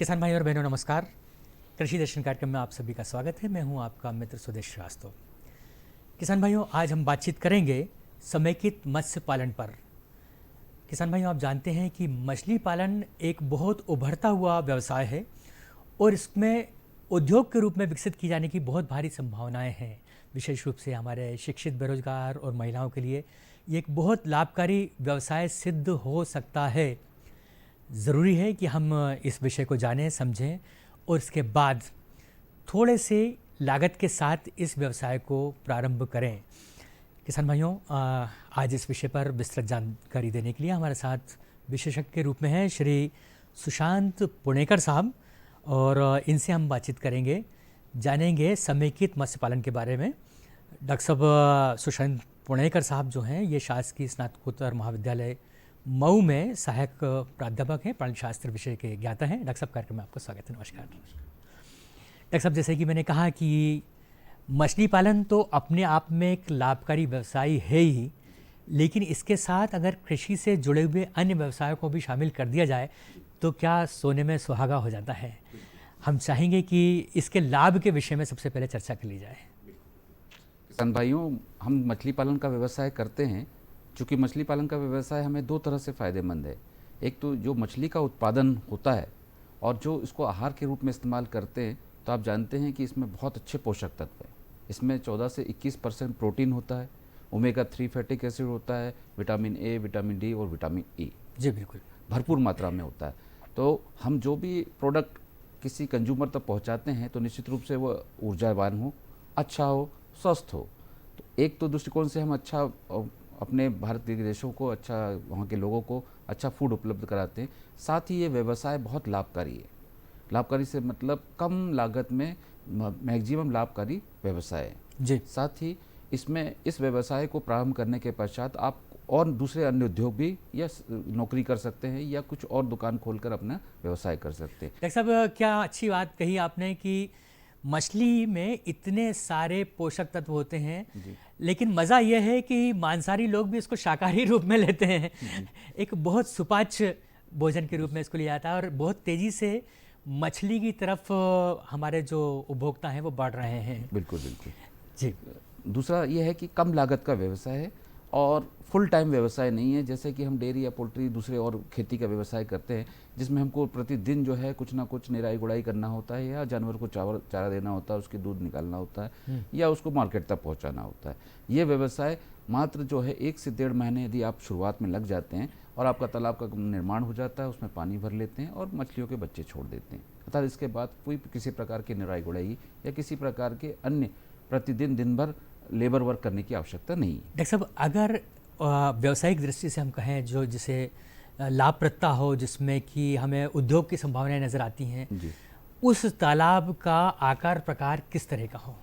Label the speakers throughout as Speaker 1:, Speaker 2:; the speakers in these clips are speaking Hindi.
Speaker 1: किसान भाई और बहनों नमस्कार। कृषि दर्शन कार्यक्रम में आप सभी का स्वागत है। मैं हूं आपका मित्र सुदेश श्रीवास्तव। किसान भाइयों, आज हम बातचीत करेंगे समेकित मत्स्य पालन पर। किसान भाइयों, आप जानते हैं कि मछली पालन एक बहुत उभरता हुआ व्यवसाय है और इसमें उद्योग के रूप में विकसित की जाने की बहुत भारी संभावनाएं हैं। विशेष रूप से हमारे शिक्षित बेरोजगार और महिलाओं के लिए ये एक बहुत लाभकारी व्यवसाय सिद्ध हो सकता है। ज़रूरी है कि हम इस विषय को जानें, समझें और इसके बाद थोड़े से लागत के साथ इस व्यवसाय को प्रारंभ करें। किसान भाइयों, आज इस विषय पर विस्तृत जानकारी देने के लिए हमारे साथ विशेषज्ञ के रूप में हैं श्री सुशांत पुणेकर साहब, और इनसे हम बातचीत करेंगे, जानेंगे समेकित मत्स्य पालन के बारे में। डॉक्टर साहब सुशांत पुणेकर साहब जो हैं, ये शासकीय स्नातकोत्तर महाविद्यालय मऊ में सहायक प्राध्यापक हैं, प्राणी शास्त्र विषय के ज्ञाता हैं। डॉक्टर साहब, कार्यक्रम में आपका स्वागत है। नमस्कार। डॉक्टर साहब, जैसे कि मैंने कहा कि मछली पालन तो अपने आप में एक लाभकारी व्यवसाय है ही, लेकिन इसके साथ अगर कृषि से जुड़े हुए अन्य व्यवसायों को भी शामिल कर दिया जाए तो क्या सोने में सुहागा हो जाता है। हम चाहेंगे कि इसके लाभ के विषय में सबसे पहले चर्चा कर ली जाए।
Speaker 2: किसान भाइयों, हम मछली पालन का व्यवसाय करते हैं। चूँकि मछली पालन का व्यवसाय हमें दो तरह से फ़ायदेमंद है। एक तो जो मछली का उत्पादन होता है और जो इसको आहार के रूप में इस्तेमाल करते हैं, तो आप जानते हैं कि इसमें बहुत अच्छे पोषक तत्व हैं। इसमें 14 से 21% प्रोटीन होता है, ओमेगा 3 फैटिक एसिड होता है, विटामिन ए, विटामिन डी और विटामिन ई
Speaker 1: जी बिल्कुल,
Speaker 2: भरपूर मात्रा में होता है। तो हम जो भी प्रोडक्ट किसी कंज्यूमर तक पहुंचाते हैं तो निश्चित रूप से वो ऊर्जावान हो, अच्छा हो, स्वस्थ हो। तो एक तो दृष्टिकोण से हम अच्छा अपने भारतीय देशों को, अच्छा वहाँ के लोगों को अच्छा फूड उपलब्ध कराते हैं। साथ ही ये व्यवसाय बहुत लाभकारी है। लाभकारी से मतलब कम लागत में मैक्सिमम लाभकारी व्यवसाय है
Speaker 1: जी।
Speaker 2: साथ ही इसमें इस व्यवसाय को प्रारंभ करने के पश्चात आप और दूसरे अन्य उद्योग भी या नौकरी कर सकते हैं या कुछ और दुकान खोलकर अपना व्यवसाय कर सकते हैं।
Speaker 1: डॉक्टर साहब, क्या अच्छी बात कही आपने कि मछली में इतने सारे पोषक तत्व होते हैं, लेकिन मज़ा यह है कि मांसाहारी लोग भी इसको शाकाहारी रूप में लेते हैं। एक बहुत सुपाच्य भोजन के रूप में इसको लिया जाता है और बहुत तेज़ी से मछली की तरफ हमारे जो उपभोक्ता हैं वो बढ़ रहे हैं।
Speaker 2: बिल्कुल बिल्कुल
Speaker 1: जी।
Speaker 2: दूसरा ये है कि कम लागत का व्यवसाय है और फुल टाइम व्यवसाय नहीं है, जैसे कि हम डेयरी या पोल्ट्री दूसरे और खेती का व्यवसाय करते हैं, जिसमें हमको प्रतिदिन जो है कुछ ना कुछ निराई गुड़ाई करना होता है या जानवर को चारा देना होता है, उसकी दूध निकालना होता है या उसको मार्केट तक पहुंचाना होता है। ये व्यवसाय मात्र जो है 1 से 1.5 महीने यदि आप शुरुआत में लग जाते हैं और आपका तालाब का निर्माण हो जाता है, उसमें पानी भर लेते हैं और मछलियों के बच्चे छोड़ देते हैं, अर्थात इसके बाद कोई किसी प्रकार की निराई गुड़ाई या किसी प्रकार के अन्य प्रतिदिन दिन भर लेबर वर्क करने की आवश्यकता नहीं है।
Speaker 1: डॉक्टर साहब, अगर व्यावसायिक दृष्टि से हम कहें, जो जिसे लाभप्रदता हो, जिसमें कि हमें उद्योग की संभावनाएं नज़र आती हैं, उस तालाब का आकार प्रकार किस तरह का हो?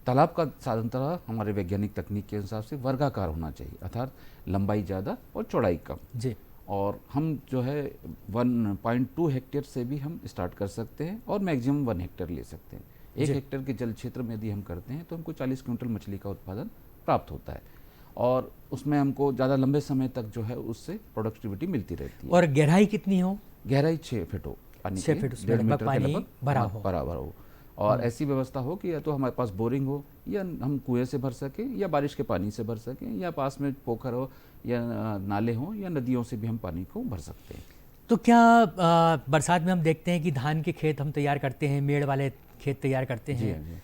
Speaker 2: तालाब का साधारणतः हमारे वैज्ञानिक तकनीक के हिसाब से वर्गाकार होना चाहिए, अर्थात लंबाई ज़्यादा और चौड़ाई कम।
Speaker 1: जी।
Speaker 2: और हम जो है 1.2 हेक्टेयर से भी हम स्टार्ट कर सकते हैं और मैक्सिमम 1 हेक्टेयर ले सकते हैं। 1 हेक्टेयर के जल क्षेत्र में यदि हम करते हैं तो हमको 40 क्विंटल मछली का उत्पादन प्राप्त होता है और उसमें हमको ज़्यादा लंबे समय तक जो है उससे प्रोडक्टिविटी मिलती रहती है।
Speaker 1: और गहराई कितनी हो?
Speaker 2: गहराई 6 फीट हो,
Speaker 1: 6 फीट, उसमें लगभग पानी
Speaker 2: बराबर हो और ऐसी व्यवस्था हो कि या तो हमारे पास बोरिंग हो या हम कुएं से भर सकें या बारिश के पानी से भर सकें या पास में पोखर हो या नाले हो या नदियों से भी हम पानी को भर सकते हैं।
Speaker 1: तो क्या बरसात में हम देखते हैं कि धान के खेत हम तैयार करते हैं, मेड़ वाले खेत तैयार करते हैं।
Speaker 2: जी।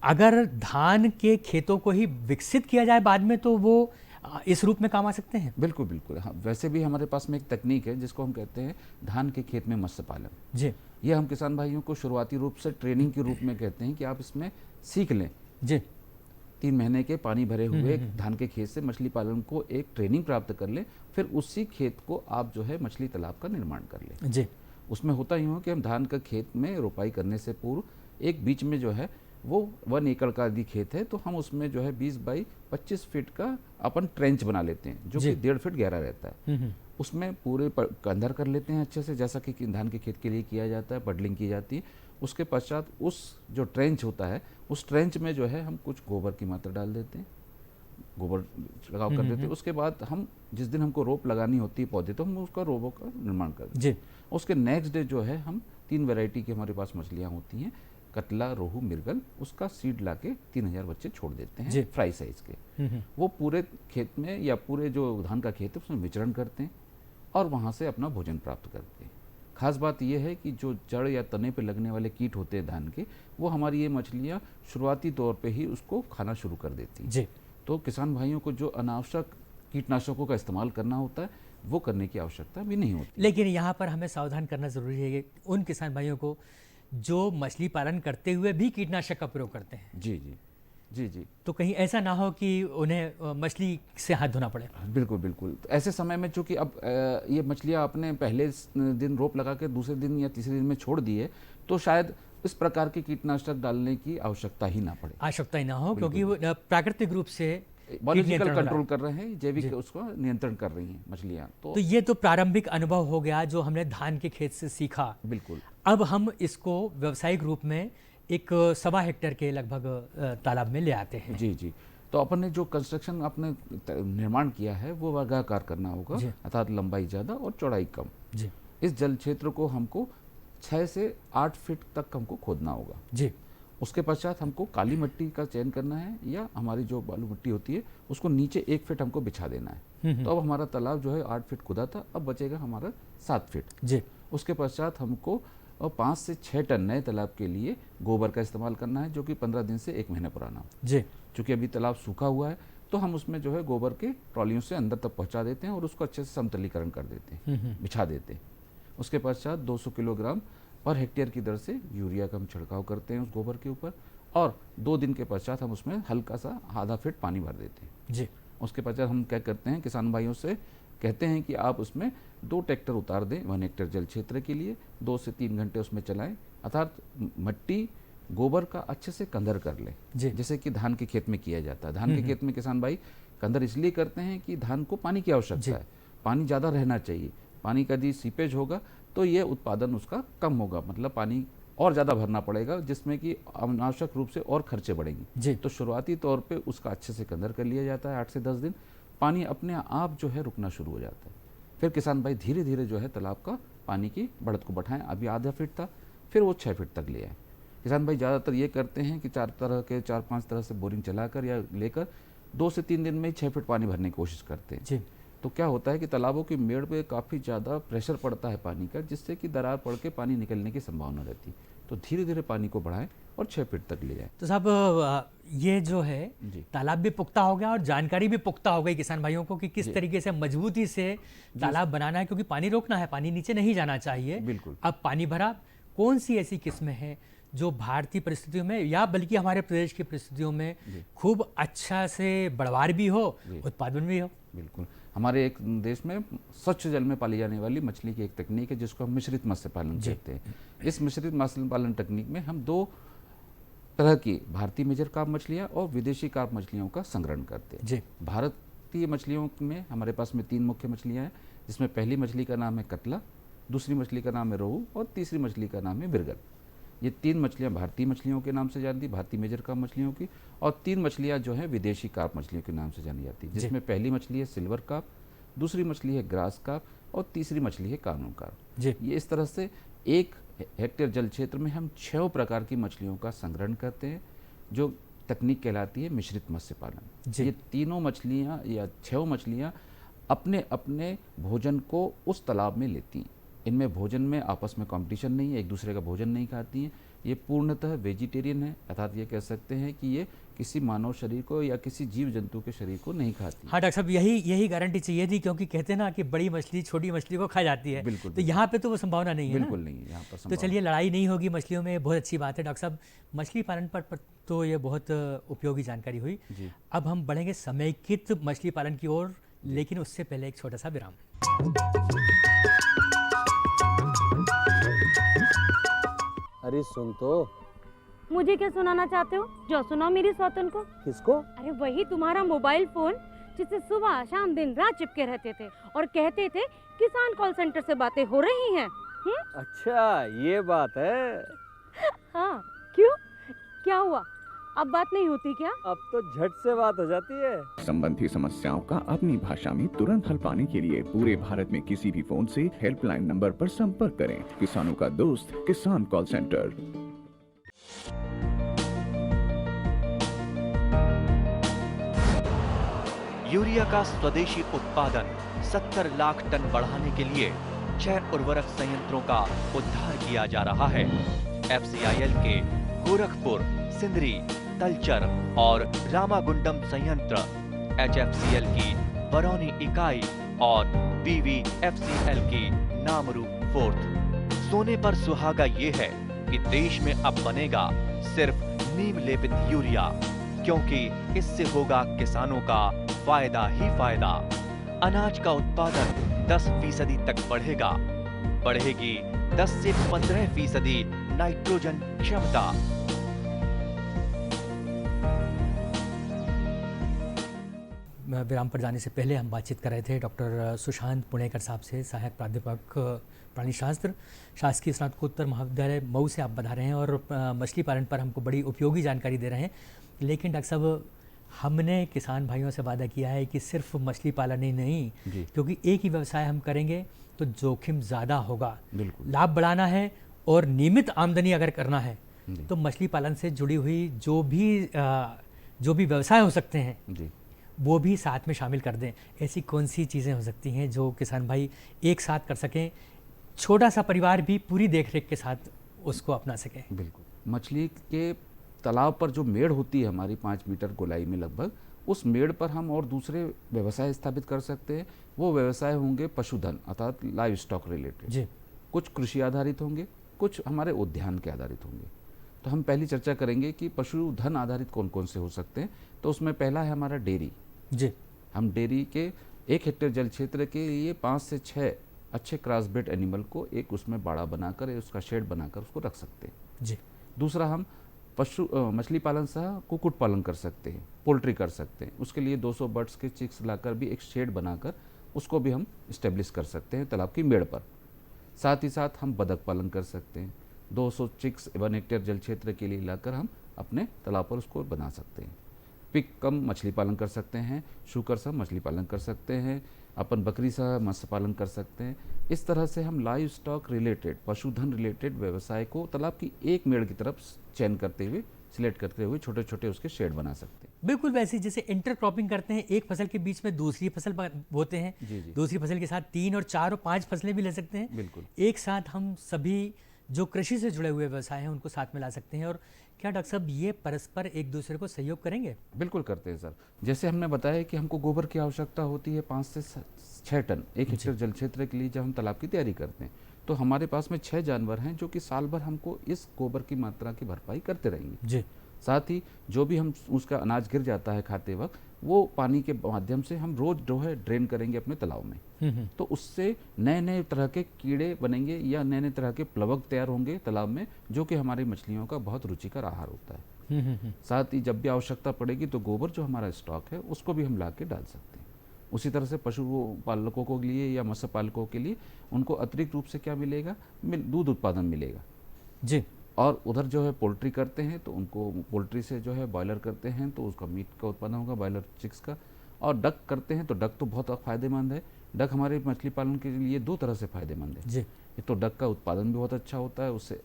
Speaker 1: अगर धान के खेतों को ही विकसित किया जाए बाद में, तो वो इस रूप में काम आ सकते हैं?
Speaker 2: बिल्कुल बिल्कुल। हाँ, वैसे भी हमारे पास में एक तकनीक है जिसको हम कहते हैं धान के खेत में मत्स्य पालन।
Speaker 1: जी।
Speaker 2: ये हम किसान भाइयों को शुरुआती रूप से ट्रेनिंग के रूप में कहते हैं कि आप इसमें सीख लें।
Speaker 1: जी।
Speaker 2: 3 महीने के पानी भरे हुए धान के खेत से मछली पालन को एक ट्रेनिंग प्राप्त कर लें, फिर उसी खेत को आप जो है मछली तालाब का निर्माण कर लें।
Speaker 1: जी।
Speaker 2: उसमें होता यूँ हो कि हम धान का खेत में रोपाई करने से पूर्व एक बीच में जो है वो 1 एकड़ का यदि खेत है तो हम उसमें जो है 20 बाई 25 फीट का अपन ट्रेंच बना लेते हैं, जो कि 1.5 फीट गहरा रहता है। उसमें पूरे अंदर कर लेते हैं अच्छे से, जैसा कि धान के खेत के लिए किया जाता है, बडलिंग की जाती है। उसके पश्चात उस जो ट्रेंच होता है, उस ट्रेंच में जो है हम कुछ गोबर की मात्रा डाल देते हैं, गोबर छिड़काव कर देते हैं। उसके बाद हम जिस दिन हमको रोप लगानी होती है पौधे, तो हम उसका रोपों का निर्माण कर देते
Speaker 1: जी।
Speaker 2: हैं। उसके नेक्स्ट डे जो है हम 3 वैरायटी की हमारे पास मछलियाँ होती हैं, कतला, रोहू, मिर्गल, उसका सीड लाके 3000 बच्चे छोड़ देते
Speaker 1: जी।
Speaker 2: हैं फ्राई साइज के। वो पूरे खेत में या पूरे जो धान का खेत है उसमें विचरण करते हैं और वहाँ से अपना भोजन प्राप्त करते हैं। खास बात यह है कि जो जड़ या तने पे लगने वाले कीट होते हैं धान के, वो हमारी ये मछलियाँ शुरुआती तौर पे ही उसको खाना शुरू कर देती हैं।
Speaker 1: जी।
Speaker 2: तो किसान भाइयों को जो अनावश्यक कीटनाशकों का इस्तेमाल करना होता है वो करने की आवश्यकता भी नहीं होती।
Speaker 1: लेकिन यहाँ पर हमें सावधान करना ज़रूरी है कि उन किसान भाइयों को जो मछली पालन करते हुए भी कीटनाशक का प्रयोग करते हैं,
Speaker 2: जी जी जी जी।
Speaker 1: तो कहीं ऐसा ना हो कि उन्हें मछली से हाथ धोना पड़े।
Speaker 2: बिल्कुल बिल्कुल। तो ऐसे समय में चूंकि अब ये मछलियाँ आपने पहले दिन रोप लगा के दूसरे दिन या तीसरे दिन में छोड़ दी है, तो शायद इस प्रकार के कीटनाशक डालने की आवश्यकता ही ना पड़े,
Speaker 1: आवश्यकता ही ना हो, क्योंकि वो प्राकृतिक रूप से
Speaker 2: बायोलॉजिकल
Speaker 1: नियंत्रण हो रहा
Speaker 2: कंट्रोल
Speaker 1: है।
Speaker 2: कर रहे हैं, जैविक उसको नियंत्रण कर रही हैं मछलियाँ। तो
Speaker 1: तो ये तो प्रारंभिक अनुभव हो गया जो हमने धान के खेत से सीखा।
Speaker 2: बिल्कुल।
Speaker 1: अब हम इसको व्यावसायिक रूप में एक 1.25 हेक्टेयर के लगभग तालाब में ले आते हैं।
Speaker 2: जी जी। तो अपन ने जो कंस्ट्रक्शन आपने निर्माण किया है वो वर्गाकार करना होगा,
Speaker 1: जी।
Speaker 2: अर्थात लंबाई ज़्यादा और चौड़ाई कम।
Speaker 1: जी
Speaker 2: इस जल क्षेत्र को हमको 6 से 8 फीट तक हमको खोदना होगा।
Speaker 1: जी।
Speaker 2: उसके पश्चात हमको काली मिट्टी का चयन करना है या हमारी जो बालू मिट्टी होती है उसको नीचे 1 फीट हमको बिछा देना है। तो अब हमारा तालाब जो है 8 फीट खुदा था, अब बचेगा हमारा 7 फीट।
Speaker 1: जी।
Speaker 2: उसके पश्चात हमको 5 से 6 टन नए तालाब के लिए गोबर का इस्तेमाल करना है, जो कि 15 दिन से 1 महीना पुराना हो।
Speaker 1: जी।
Speaker 2: चूँकि अभी तालाब सूखा हुआ है तो हम उसमें जो है गोबर के ट्रॉलियों से अंदर तक पहुँचा देते हैं और उसको अच्छे से समतलीकरण कर देते हैं, बिछा देते हैं। उसके पश्चात 200 किलोग्राम पर हेक्टेयर की दर से यूरिया का हम छिड़काव करते हैं उस गोबर के ऊपर, और 2 दिन के पश्चात हम उसमें हल्का सा आधा फीट पानी भर देते हैं।
Speaker 1: जी।
Speaker 2: उसके पश्चात हम क्या करते हैं, किसान भाइयों से कहते हैं कि आप उसमें 2 ट्रैक्टर उतार दें 1 हेक्टेयर जल क्षेत्र के लिए, 2 से 3 घंटे उसमें चलाएं, अर्थात मिट्टी गोबर का अच्छे से कंदर कर लें, जैसे कि धान के खेत में किया जाता है। धान के खेत में किसान भाई कंदर इसलिए करते हैं कि धान को पानी की आवश्यकता है, पानी ज़्यादा रहना चाहिए। पानी का यदि सीपेज होगा तो ये उत्पादन उसका कम होगा, मतलब पानी और ज़्यादा भरना पड़ेगा, जिसमें कि अनावश्यक रूप से और खर्चे बढ़ेंगे। तो शुरुआती तौर पे उसका अच्छे से कंदर कर लिया जाता है। 8 से 10 दिन पानी अपने आप जो है रुकना शुरू हो जाता है। फिर किसान भाई धीरे धीरे जो है तालाब का पानी की बढ़त को बढ़ाएं। अभी आधा फीट था, फिर वो 6 फीट तक ले आए। किसान भाई ज़्यादातर ये करते हैं कि 4-5 तरह से बोरिंग चलाकर या लेकर 2 से 3 दिन में ही 6 फीट पानी भरने की कोशिश करते हैं।
Speaker 1: जी।
Speaker 2: तो क्या होता है कि तालाबों की मेड़ पे काफ़ी ज़्यादा प्रेशर पड़ता है पानी का, जिससे कि दरार पड़ के पानी निकलने की संभावना रहती है। तो धीरे धीरे पानी को बढ़ाएं और 6 फीट तक ले जाएं।
Speaker 1: तो साहब ये जो है
Speaker 2: जी।
Speaker 1: तालाब भी पुख्ता हो गया और जानकारी भी पुख्ता हो गई किसान भाइयों को कि किस तरीके से मजबूती से तालाब बनाना है, क्योंकि पानी रोकना है, पानी नीचे नहीं जाना चाहिए।
Speaker 2: बिल्कुल।
Speaker 1: अब पानी भरा, कौन सी ऐसी किस्में हैं जो भारतीय परिस्थितियों में या बल्कि हमारे प्रदेश की परिस्थितियों में खूब अच्छा से बढ़वार भी हो, उत्पादन भी हो?
Speaker 2: बिल्कुल। हमारे एक देश में स्वच्छ जल में पाली जाने वाली मछली की एक तकनीक है जिसको हम मिश्रित मत्स्य पालन कहते हैं। इस मिश्रित मत्स्य पालन तकनीक में हम 2 तरह की भारतीय मेजर कार्प मछलियाँ और विदेशी कार्प मछलियों का संग्रहण करते हैं।
Speaker 1: जी।
Speaker 2: भारतीय मछलियों में हमारे पास में 3 मुख्य मछलियाँ हैं, जिसमें पहली मछली का नाम है कतला, दूसरी मछली का नाम है रोहू और तीसरी मछली का नाम है बिरगल। ये 3 मछलियाँ भारतीय मछलियों के नाम से जानी, भारतीय मेजर कार्प मछलियों की, और 3 मछलियाँ जो हैं विदेशी कार्प मछलियों के नाम से जानी जाती है, जिसमें पहली मछली है सिल्वर कार्प, दूसरी मछली है ग्रास कार्प और तीसरी मछली है कानू कार्प। ये इस तरह से 1 हेक्टेयर जल क्षेत्र में हम 6 प्रकार की मछलियों का संग्रहण करते हैं, जो तकनीक कहलाती है मिश्रित मत्स्य पालन। ये तीनों मछलियाँ या 6 मछलियाँ अपने अपने भोजन को उस तालाब में लेती हैं। इनमें भोजन में आपस में कंपटीशन नहीं है, एक दूसरे का भोजन नहीं खाती हैं। ये पूर्णतः वेजिटेरियन है, अर्थात ये कह सकते हैं कि ये किसी मानव शरीर को या किसी जीव जंतु के शरीर को नहीं खाती।
Speaker 1: हाँ डॉक्टर साहब, यही गारंटी चाहिए थी, क्योंकि कहते हैं ना कि बड़ी मछली छोटी मछली को खा जाती है।
Speaker 2: बिल्कुल।
Speaker 1: तो यहाँ पे तो वो संभावना नहीं है।
Speaker 2: बिल्कुल नहीं है यहाँ पर।
Speaker 1: तो चलिए, लड़ाई नहीं होगी मछलियों में, बहुत अच्छी बात है डॉक्टर साहब। मछली पालन पर तो ये बहुत उपयोगी जानकारी हुई। अब हम बढ़ेंगे समेकित मछली पालन की ओर, लेकिन उससे पहले एक छोटा सा विराम।
Speaker 3: अरे सुन तो।
Speaker 4: मुझे क्या सुनाना चाहते हो? जो सुनाओ मेरी सौतन को।
Speaker 3: किसको?
Speaker 4: अरे वही तुम्हारा मोबाइल फोन, जिससे सुबह शाम दिन रात चिपके रहते थे और कहते थे किसान कॉल सेंटर से बातें हो रही हैं।
Speaker 3: अच्छा ये बात है।
Speaker 4: हाँ, क्यों? क्या हुआ? अब बात नहीं होती क्या?
Speaker 3: अब तो झट से बात हो जाती है।
Speaker 5: संबंधी समस्याओं का अपनी भाषा में तुरंत हल पाने के लिए पूरे भारत में किसी भी फोन से हेल्पलाइन नंबर पर संपर्क करें। किसानों का दोस्त किसान कॉल सेंटर।
Speaker 6: यूरिया का स्वदेशी उत्पादन 70 लाख टन बढ़ाने के लिए 6 उर्वरक संयंत्रों का उद्धार किया जा रहा है। FCIL के गोरखपुर, सिंदरी, तलचर और रामागुंडम संयंत्र, HFCL की बरौनी इकाई और BVFCL की नामरू फोर्थ। सोने पर सुहागा ये है कि देश में अब बनेगा सिर्फ नीम लेपित यूरिया, क्योंकि इससे होगा किसानों का फायदा ही फायदा। अनाज का उत्पादन 10% तक बढ़ेगा। बढ़ेगी 10 से 15% नाइट्रोजन क्षमता।
Speaker 1: विराम पर जाने से पहले हम बातचीत कर रहे थे डॉक्टर सुशांत पुणेकर साहब से, सहायक प्राध्यापक प्राणीशास्त्र, शासकीय स्नातकोत्तर महाविद्यालय मऊ से आप बता रहे हैं और मछली पालन पर हमको बड़ी उपयोगी जानकारी दे रहे हैं। लेकिन डॉक्टर साहब, हमने किसान भाइयों से वादा किया है कि सिर्फ मछली पालन ही नहीं, क्योंकि एक ही व्यवसाय हम करेंगे तो जोखिम ज़्यादा होगा।
Speaker 2: बिल्कुल।
Speaker 1: लाभ बढ़ाना है और नियमित आमदनी अगर करना है तो मछली पालन से जुड़ी हुई जो भी व्यवसाय हो सकते हैं
Speaker 2: जी,
Speaker 1: वो भी साथ में शामिल कर दें। ऐसी कौन सी चीज़ें हो सकती हैं जो किसान भाई एक साथ कर सकें, छोटा सा परिवार भी पूरी देखरेख के साथ उसको अपना सके?
Speaker 2: बिल्कुल। मछली के तालाब पर जो मेड़ होती है हमारी 5 मीटर गोलाई में लगभग, उस मेड़ पर हम और दूसरे व्यवसाय स्थापित कर सकते हैं। वो व्यवसाय होंगे पशुधन अर्थात लाइव स्टॉक रिलेटेड।
Speaker 1: जी।
Speaker 2: कुछ कृषि आधारित होंगे, कुछ हमारे उद्यान के आधारित होंगे। तो हम पहली चर्चा करेंगे कि पशुधन आधारित कौन कौन से हो सकते हैं। तो उसमें पहला है हमारा डेयरी।
Speaker 1: जी।
Speaker 2: हम डेयरी के 1 हेक्टेयर जल क्षेत्र के लिए 5 से 6 अच्छे क्रॉसब्रीड एनिमल को एक उसमें बाड़ा बनाकर, उसका शेड बनाकर उसको रख सकते हैं।
Speaker 1: जी।
Speaker 2: दूसरा, हम मछली पालन सह कुक्कुट पालन कर सकते हैं, पोल्ट्री कर सकते हैं। उसके लिए 200 बर्ड्स के चिक्स लाकर भी एक शेड बनाकर उसको भी हम इस्टेब्लिश कर सकते हैं तालाब की मेड़ पर। साथ ही साथ हम बतख पालन कर सकते हैं। 200 चिक्स 1 हेक्टेयर जल क्षेत्र के लिए लाकर हम अपने तालाब पर उसको बना सकते हैं। पिक कम मछली पालन कर सकते हैं, शुकर सह मछली पालन कर सकते हैं, अपन बकरी सह मत्स्य पालन कर सकते हैं। इस तरह से हम लाइव स्टॉक रिलेटेड, पशुधन रिलेटेड व्यवसाय को तालाब की एक मेड़ की तरफ चयन करते हुए, सिलेक्ट करते हुए छोटे छोटे उसके शेड बना सकते हैं।
Speaker 1: बिल्कुल वैसे जैसे इंटरक्रॉपिंग करते हैं, एक फसल के बीच में दूसरी फसल बोते हैं।
Speaker 2: जी जी।
Speaker 1: दूसरी फसल के साथ 3 और 4 और 5 फसलें भी ले सकते हैं।
Speaker 2: बिल्कुल।
Speaker 1: एक साथ हम सभी जो कृषि से जुड़े हुए व्यवसाय हैं उनको साथ में ला सकते हैं। और क्या डॉक्टर साहब ये परस्पर एक दूसरे को सहयोग करेंगे?
Speaker 2: बिल्कुल करते हैं सर। जैसे हमने बताया कि हमको गोबर की आवश्यकता होती है 5 से 6 टन 1 हेक्टेयर जल क्षेत्र के लिए। जब हम तालाब की तैयारी करते हैं तो हमारे पास में 6 जानवर हैं जो कि साल भर हमको इस गोबर की मात्रा की भरपाई करते रहेंगे।
Speaker 1: जी।
Speaker 2: साथ ही जो भी हम उसका अनाज गिर जाता है खाते वक्त, वो पानी के माध्यम से हम रोज जो है ड्रेन करेंगे अपने तालाब में। तो उससे नए नए तरह के कीड़े बनेंगे या नए नए तरह के प्लवक तैयार होंगे तालाब में, जो कि हमारी मछलियों का बहुत रुचिकर आहार होता है। साथ ही जब भी आवश्यकता पड़ेगी तो गोबर जो हमारा स्टॉक है उसको भी हम ला के डाल सकते हैं। उसी तरह से पशु पालकों के लिए या मत्स्य पालकों के लिए उनको अतिरिक्त रूप से क्या मिलेगा? दूध उत्पादन मिलेगा।
Speaker 1: जी।
Speaker 2: और उधर जो है पोल्ट्री करते हैं तो उनको पोल्ट्री से जो है बॉयलर करते हैं तो उसका मीट का उत्पादन होगा, बॉयलर चिक्स का। और डक करते हैं तो डक तो बहुत फ़ायदेमंद है। डक हमारे मछली पालन के लिए 2 तरह से फ़ायदेमंद है। जी। एक तो डक का उत्पादन भी बहुत अच्छा होता है, उससे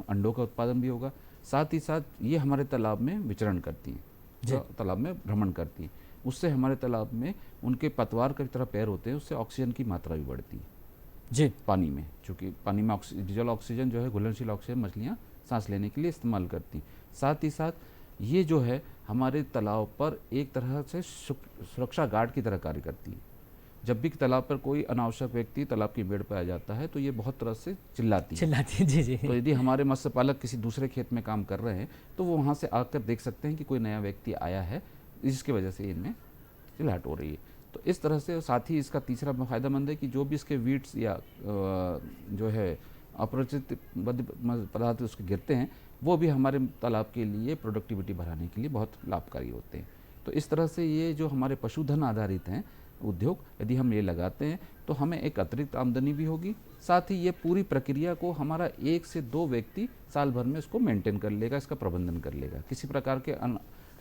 Speaker 2: अंडों का उत्पादन भी होगा। साथ ही साथ ये हमारे तालाब में विचरण करती हैं, तालाब में भ्रमण करती हैं। उससे हमारे तालाब में उनके पतवार की तरह पैर होते हैं, उससे ऑक्सीजन की मात्रा भी बढ़ती है जी पानी में। चूँकि पानी में जल ऑक्सीजन जो है, घुलनशील ऑक्सीजन मछलियाँ सांस लेने के लिए इस्तेमाल करती। साथ ही साथ ये जो है हमारे तालाब पर एक तरह से सुरक्षा गार्ड की तरह कार्य करती है। जब भी तालाब पर कोई अनावश्यक व्यक्ति तालाब की मेड़ पर आ जाता है तो ये बहुत तरह से चिल्लाती है। जी जी। तो यदि हमारे मत्स्य पालक किसी दूसरे खेत में काम कर रहे हैं तो वो वहाँ से आकर देख सकते हैं कि कोई नया व्यक्ति आया है, जिसकी वजह से इनमें चिल्लाहट हो रही है। तो इस तरह से साथ ही इसका तीसरा फ़ायदेमंद है कि जो भी इसके वीड्स या जो है अपरिचित पदार्थ उसके गिरते हैं, वो भी हमारे तालाब के लिए प्रोडक्टिविटी बढ़ाने के लिए बहुत लाभकारी होते हैं। तो इस तरह से ये जो हमारे पशुधन आधारित हैं उद्योग, यदि हम ये लगाते हैं तो हमें एक अतिरिक्त आमदनी भी होगी, साथ ही ये पूरी प्रक्रिया को हमारा 1 से 2 व्यक्ति साल भर में इसको मेंटेन कर लेगा, इसका प्रबंधन कर लेगा। किसी प्रकार के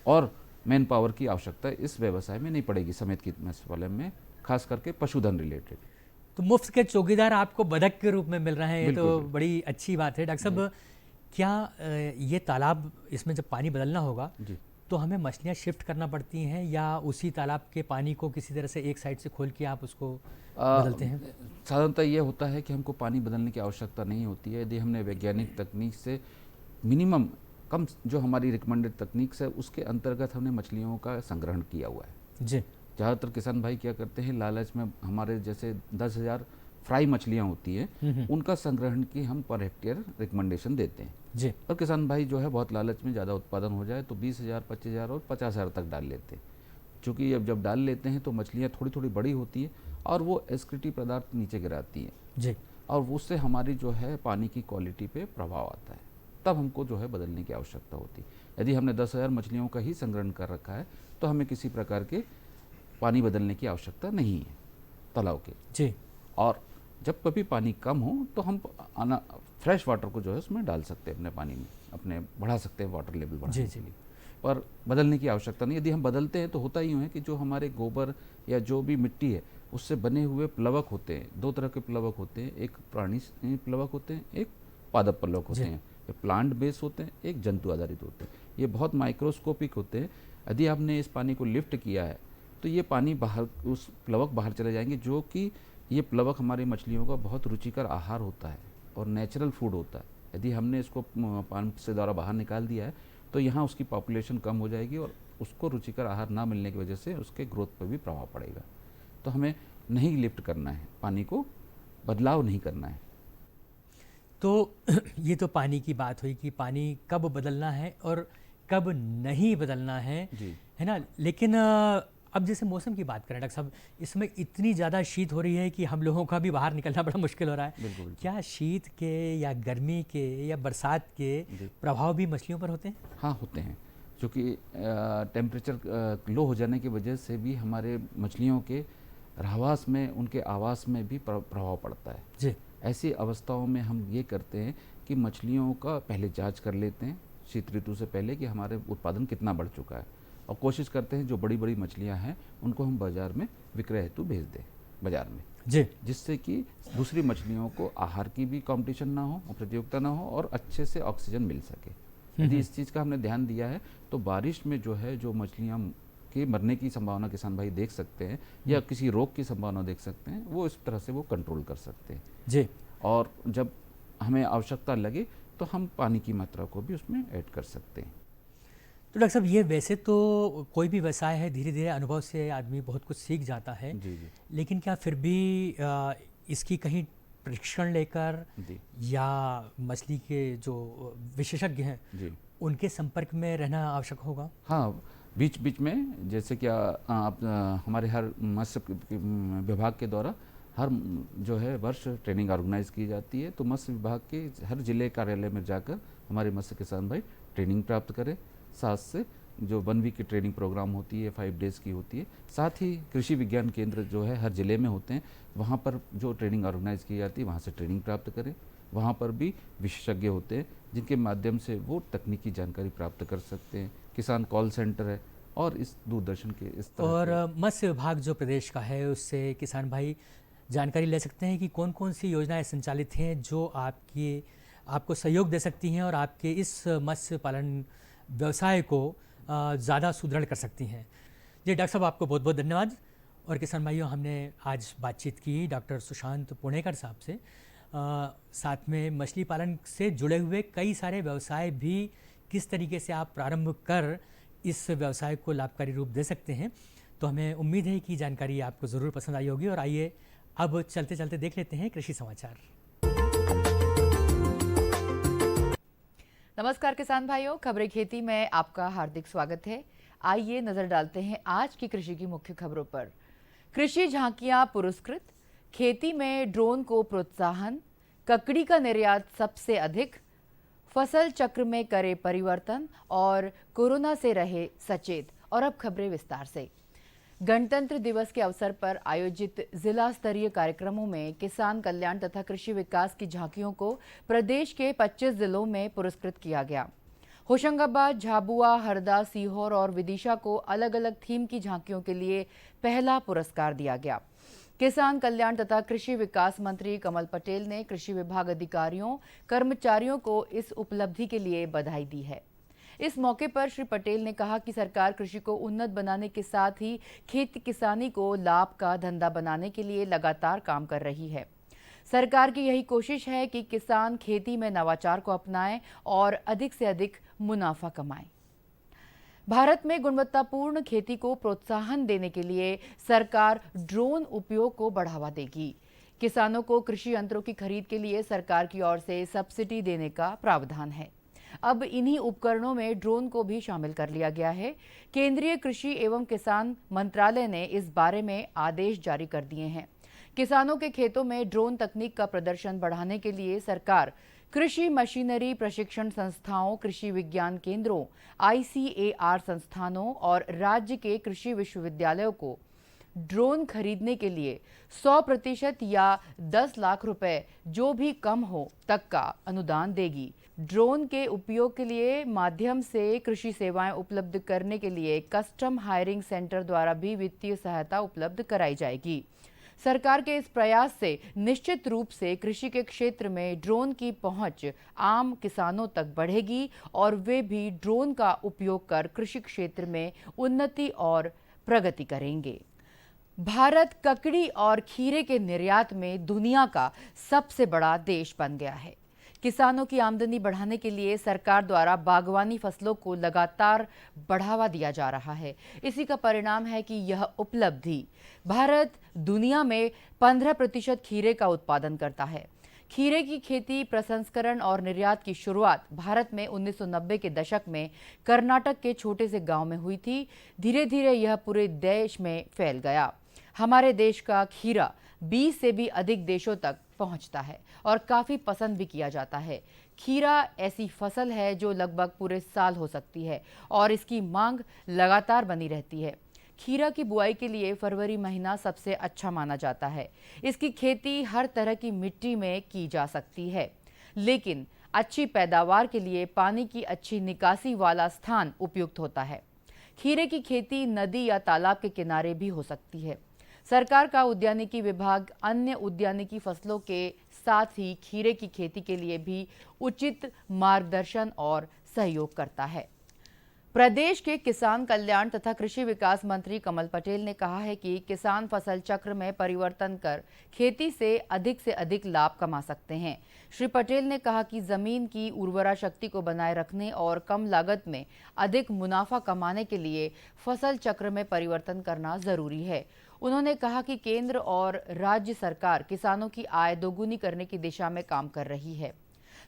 Speaker 2: और मैन पावर की आवश्यकता इस व्यवसाय में नहीं पड़ेगी, समेत कीट मत्स्य पालन में, खास करके पशुधन रिलेटेड।
Speaker 1: तो मुफ्त के चौकीदार आपको बतख के रूप में मिल रहे हैं, ये तो
Speaker 2: बिल्कुल।
Speaker 1: बड़ी अच्छी बात है। डॉक्टर साहब, क्या ये तालाब, इसमें जब पानी बदलना होगा
Speaker 2: जी,
Speaker 1: तो हमें मछलियाँ शिफ्ट करना पड़ती हैं या उसी तालाब के पानी को किसी तरह से एक साइड से खोल के आप उसको बदलते हैं?
Speaker 2: साधारणतः ये होता है कि हमको पानी बदलने की आवश्यकता नहीं होती है, यदि हमने वैज्ञानिक तकनीक से मिनिमम कम जो हमारी रिकमेंडेड तकनीक से उसके अंतर्गत हमने मछलियों का संग्रहण किया हुआ है।
Speaker 1: जी
Speaker 2: ज़्यादातर किसान भाई क्या करते हैं, लालच में हमारे जैसे 10,000 फ्राई मछलियाँ होती हैं, उनका संग्रहण की हम पर हेक्टेयर रिकमेंडेशन देते हैं।
Speaker 1: जी
Speaker 2: और किसान भाई जो है बहुत लालच में ज़्यादा उत्पादन हो जाए तो 20,000, 25,000 और 50,000 तक डाल लेते हैं। चूँकि जब डाल लेते हैं तो मछलियाँ थोड़ी थोड़ी बड़ी होती है और वो एक्सक्रीटिव पदार्थ नीचे गिराती हैं,
Speaker 1: जी
Speaker 2: और उससे हमारी जो है पानी की क्वालिटी पे प्रभाव आता है। तब हमको जो है बदलने की आवश्यकता होती है। यदि हमने 10,000 मछलियों का ही संग्रहण कर रखा है तो हमें किसी प्रकार के पानी बदलने की आवश्यकता नहीं है तालाब के।
Speaker 1: जी
Speaker 2: और जब कभी पानी कम हो तो हम फ्रेश वाटर को जो है उसमें डाल सकते हैं, अपने पानी में अपने बढ़ा सकते हैं वाटर लेवल बढ़ाने
Speaker 1: जी,
Speaker 2: के
Speaker 1: जी।
Speaker 2: लिए, पर बदलने की आवश्यकता नहीं। यदि हम बदलते हैं तो होता ही यूँ है कि जो हमारे गोबर या जो भी मिट्टी है उससे बने हुए प्लवक होते हैं, 2 तरह के प्लवक होते हैं, एक प्राणी प्लवक होते हैं, एक पादप प्लवक होते
Speaker 1: जी।
Speaker 2: हैं। ये प्लांट बेस होते हैं, एक जंतु आधारित होते हैं। ये बहुत माइक्रोस्कोपिक होते हैं। यदि आपने इस पानी को लिफ्ट किया है तो ये पानी बाहर, उस प्लवक बाहर चले जाएंगे, जो कि ये प्लवक हमारी मछलियों का बहुत रुचिकर आहार होता है और नेचुरल फूड होता है। यदि हमने इसको पंप से द्वारा बाहर निकाल दिया है तो यहाँ उसकी पॉपुलेशन कम हो जाएगी और उसको रुचिकर आहार ना मिलने की वजह से उसके ग्रोथ पर भी प्रभाव पड़ेगा। तो हमें नहीं लिफ्ट करना है, पानी को बदलाव नहीं करना है।
Speaker 1: तो ये तो पानी की बात हुई कि पानी कब बदलना है और कब नहीं बदलना है,
Speaker 2: जी।
Speaker 1: है ना। लेकिन अब जैसे मौसम की बात करें डॉक्टर साहब, इसमें इतनी ज़्यादा शीत हो रही है कि हम लोगों का भी बाहर निकलना बड़ा मुश्किल हो रहा है।
Speaker 2: बिल्कुल।
Speaker 1: क्या शीत के या गर्मी के या बरसात के
Speaker 2: जी।
Speaker 1: प्रभाव भी मछलियों पर होते हैं?
Speaker 2: हाँ, होते हैं, क्योंकि टेम्परेचर लो हो जाने की वजह से भी हमारे मछलियों के रहवास में, उनके आवास में भी प्रभाव पड़ता है।
Speaker 1: जी
Speaker 2: ऐसी अवस्थाओं में हम ये करते हैं कि मछलियों का पहले जांच कर लेते हैं शीत ऋतु से पहले कि हमारे उत्पादन कितना बढ़ चुका है, और कोशिश करते हैं जो बड़ी बड़ी मछलियां हैं उनको हम बाज़ार में विक्रय हेतु भेज दें बाज़ार में,
Speaker 1: जी
Speaker 2: जिससे कि दूसरी मछलियों को आहार की भी कंपटीशन ना हो और प्रतियोगिता ना हो और अच्छे से ऑक्सीजन मिल सके। यदि इस चीज़ का हमने ध्यान दिया है तो बारिश में जो है जो मछलियाँ के मरने की संभावना किसान भाई देख सकते हैं या किसी रोग की संभावना देख सकते हैं, वो इस तरह से वो कंट्रोल कर सकते हैं।
Speaker 1: जी
Speaker 2: और जब हमें आवश्यकता लगे तो हम पानी की मात्रा को भी उसमें ऐड कर सकते हैं।
Speaker 1: तो डॉक्टर साहब, ये वैसे तो कोई भी व्यवसाय है, धीरे धीरे अनुभव से आदमी बहुत कुछ सीख जाता है।
Speaker 2: जी जी
Speaker 1: लेकिन क्या फिर भी इसकी कहीं प्रशिक्षण लेकर
Speaker 2: जी
Speaker 1: या मछली के जो विशेषज्ञ हैं
Speaker 2: जी
Speaker 1: उनके संपर्क में रहना आवश्यक होगा?
Speaker 2: हाँ, बीच बीच में जैसे कि आप हमारे हर मत्स्य विभाग के द्वारा हर जो है वर्ष ट्रेनिंग ऑर्गेनाइज की जाती है, तो मत्स्य विभाग के हर जिले कार्यालय में जाकर हमारे मत्स्य किसान भाई ट्रेनिंग प्राप्त करें। साथ से जो 1 वीक की ट्रेनिंग प्रोग्राम होती है, 5 डेज़ की होती है। साथ ही कृषि विज्ञान केंद्र जो है हर जिले में होते हैं, वहाँ पर जो ट्रेनिंग ऑर्गेनाइज की जाती है वहाँ से ट्रेनिंग प्राप्त करें। वहाँ पर भी विशेषज्ञ होते हैं जिनके माध्यम से वो तकनीकी जानकारी प्राप्त कर सकते हैं। किसान कॉल सेंटर है और इस दूरदर्शन के इस तरह
Speaker 1: और मत्स्य विभाग जो प्रदेश का है उससे किसान भाई जानकारी ले सकते हैं कि कौन कौन सी योजनाएं संचालित हैं जो आपको सहयोग दे सकती हैं और आपके इस मत्स्य पालन व्यवसाय को ज़्यादा सुदृढ़ कर सकती हैं। जी डॉक्टर साहब, आपको बहुत बहुत धन्यवाद। और किसान भाइयों, हमने आज बातचीत की डॉक्टर सुशांत पुणेकर साहब से। साथ में मछली पालन से जुड़े हुए कई सारे व्यवसाय भी किस तरीके से आप प्रारंभ कर इस व्यवसाय को लाभकारी रूप दे सकते हैं। तो हमें उम्मीद है कि जानकारी आपको ज़रूर पसंद आई होगी। और आइए अब चलते चलते देख लेते हैं कृषि समाचार।
Speaker 7: नमस्कार किसान भाइयों, खबरें खेती में आपका हार्दिक स्वागत है। आइए नजर डालते हैं आज की कृषि की मुख्य खबरों पर। कृषि झांकियां पुरस्कृत, खेती में ड्रोन को प्रोत्साहन, ककड़ी का निर्यात सबसे अधिक, फसल चक्र में करे परिवर्तन और कोरोना से रहे सचेत। और अब खबरें विस्तार से। गणतंत्र दिवस के अवसर पर आयोजित जिला स्तरीय कार्यक्रमों में किसान कल्याण तथा कृषि विकास की झांकियों को प्रदेश के 25 जिलों में पुरस्कृत किया गया। होशंगाबाद, झाबुआ, हरदा, सीहोर और विदिशा को अलग अलग थीम की झांकियों के लिए पहला पुरस्कार दिया गया। किसान कल्याण तथा कृषि विकास मंत्री कमल पटेल ने कृषि विभाग अधिकारियों, कर्मचारियों को इस उपलब्धि के लिए बधाई दी है। इस मौके पर श्री पटेल ने कहा कि सरकार कृषि को उन्नत बनाने के साथ ही खेती किसानी को लाभ का धंधा बनाने के लिए लगातार काम कर रही है। सरकार की यही कोशिश है कि किसान खेती में नवाचार को अपनाएं और अधिक से अधिक मुनाफा कमाएं। भारत में गुणवत्तापूर्ण खेती को प्रोत्साहन देने के लिए सरकार ड्रोन उपयोग को बढ़ावा देगी। किसानों को कृषि यंत्रों की खरीद के लिए सरकार की ओर से सब्सिडी देने का प्रावधान है। अब इन्हीं उपकरणों में ड्रोन को भी शामिल कर लिया गया है। केंद्रीय कृषि एवं किसान मंत्रालय ने इस बारे में आदेश जारी कर दिए हैं। किसानों के खेतों में ड्रोन तकनीक का प्रदर्शन बढ़ाने के लिए सरकार कृषि मशीनरी प्रशिक्षण संस्थाओं, कृषि विज्ञान केंद्रों, ICAR संस्थानों और राज्य के कृषि विश्वविद्यालयों को ड्रोन खरीदने के लिए 100% या 10 लाख रुपए जो भी कम हो तक का अनुदान देगी। ड्रोन के उपयोग के लिए माध्यम से कृषि सेवाएं उपलब्ध करने के लिए कस्टम हायरिंग सेंटर द्वारा भी वित्तीय सहायता उपलब्ध कराई जाएगी। सरकार के इस प्रयास से निश्चित रूप से कृषि के क्षेत्र में ड्रोन की पहुंच आम किसानों तक बढ़ेगी और वे भी ड्रोन का उपयोग कर कृषि क्षेत्र में उन्नति और प्रगति करेंगे। भारत ककड़ी और खीरे के निर्यात में दुनिया का सबसे बड़ा देश बन गया है। किसानों की आमदनी बढ़ाने के लिए सरकार द्वारा बागवानी फसलों को लगातार बढ़ावा दिया जा रहा है। इसी का परिणाम है कि यह उपलब्धि भारत दुनिया में 15% खीरे का उत्पादन करता है। खीरे की खेती, प्रसंस्करण और निर्यात की शुरुआत भारत में 1990 के दशक में कर्नाटक के छोटे से गांव में हुई थी। धीरे धीरे यह पूरे देश में फैल गया। हमारे देश का खीरा 20 से भी अधिक देशों तक पहुंचता है और काफ़ी पसंद भी किया जाता है। खीरा ऐसी फसल है जो लगभग पूरे साल हो सकती है और इसकी मांग लगातार बनी रहती है। खीरा की बुआई के लिए फरवरी महीना सबसे अच्छा माना जाता है। इसकी खेती हर तरह की मिट्टी में की जा सकती है, लेकिन अच्छी पैदावार के लिए पानी की अच्छी निकासी वाला स्थान उपयुक्त होता है। खीरे की खेती नदी या तालाब के किनारे भी हो सकती है। सरकार का उद्यानिकी विभाग अन्य उद्यानिकी फसलों के साथ ही खीरे की खेती के लिए भी उचित मार्गदर्शन और सहयोग करता है। प्रदेश के किसान कल्याण तथा कृषि विकास मंत्री कमल पटेल ने कहा है कि किसान फसल चक्र में परिवर्तन कर खेती से अधिक लाभ कमा सकते हैं। श्री पटेल ने कहा कि जमीन की उर्वरा शक्ति को बनाए रखने और कम लागत में अधिक मुनाफा कमाने के लिए फसल चक्र में परिवर्तन करना जरूरी है। उन्होंने कहा कि केंद्र और राज्य सरकार किसानों की आय दोगुनी करने की दिशा में काम कर रही है।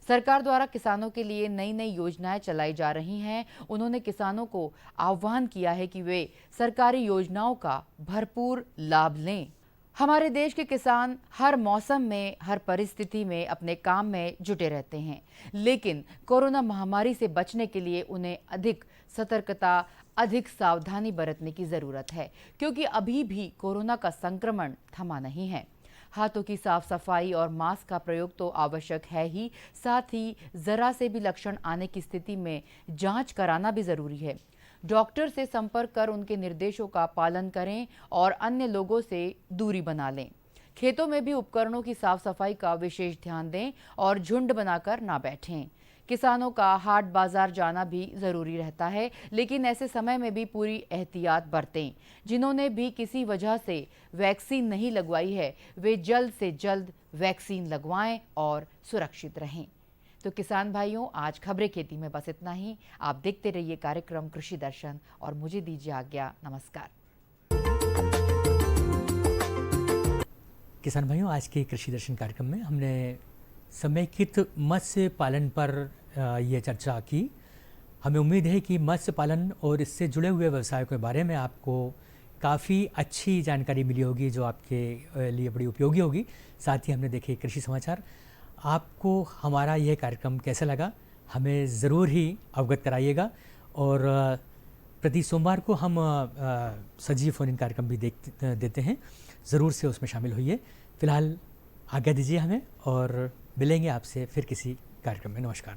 Speaker 7: सरकार द्वारा किसानों के लिए नई नई योजनाएं चलाई जा रही हैं। उन्होंने किसानों को आह्वान किया है कि वे सरकारी योजनाओं का भरपूर लाभ लें। हमारे देश के किसान हर मौसम में, हर परिस्थिति में अपने काम में जुटे रहते हैं, लेकिन कोरोना महामारी से बचने के लिए उन्हें अधिक सतर्कता, अधिक सावधानी बरतने की जरूरत है, क्योंकि अभी भी कोरोना का संक्रमण थमा नहीं है। हाथों की साफ सफाई और मास्क का प्रयोग तो आवश्यक है ही, साथ ही जरा से भी लक्षण आने की स्थिति में जांच कराना भी जरूरी है। डॉक्टर से संपर्क कर उनके निर्देशों का पालन करें और अन्य लोगों से दूरी बना लें। खेतों में भी उपकरणों की साफ सफाई का विशेष ध्यान दें और झुंड बनाकर ना बैठें। किसानों का हाट बाजार जाना भी जरूरी रहता है, लेकिन ऐसे समय में भी पूरी एहतियात बरतें। जिन्होंने भी किसी वजह से वैक्सीन नहीं लगवाई है, वे जल्द से जल्द वैक्सीन लगवाएं और सुरक्षित रहें। तो किसान भाइयों, आज खबरें खेती में बस इतना ही। आप देखते रहिए कार्यक्रम कृषि दर्शन और मुझे दीजिए आज्ञा। नमस्कार।
Speaker 1: किसान भाइयों, आज के कृषि दर्शन कार्यक्रम में हमने समेकित मत्स्य पालन पर ये चर्चा की। हमें उम्मीद है कि मत्स्य पालन और इससे जुड़े हुए व्यवसायों के बारे में आपको काफ़ी अच्छी जानकारी मिली होगी, जो आपके लिए बड़ी उपयोगी होगी। साथ ही हमने देखे कृषि समाचार। आपको हमारा यह कार्यक्रम कैसा लगा, हमें ज़रूर ही अवगत कराइएगा और प्रति सोमवार को हम सजीव फोन इन कार्यक्रम भी देते हैं, ज़रूर से उसमें शामिल होइए। फिलहाल आज्ञा दीजिए हमें और मिलेंगे आपसे फिर किसी कार्यक्रम में। नमस्कार।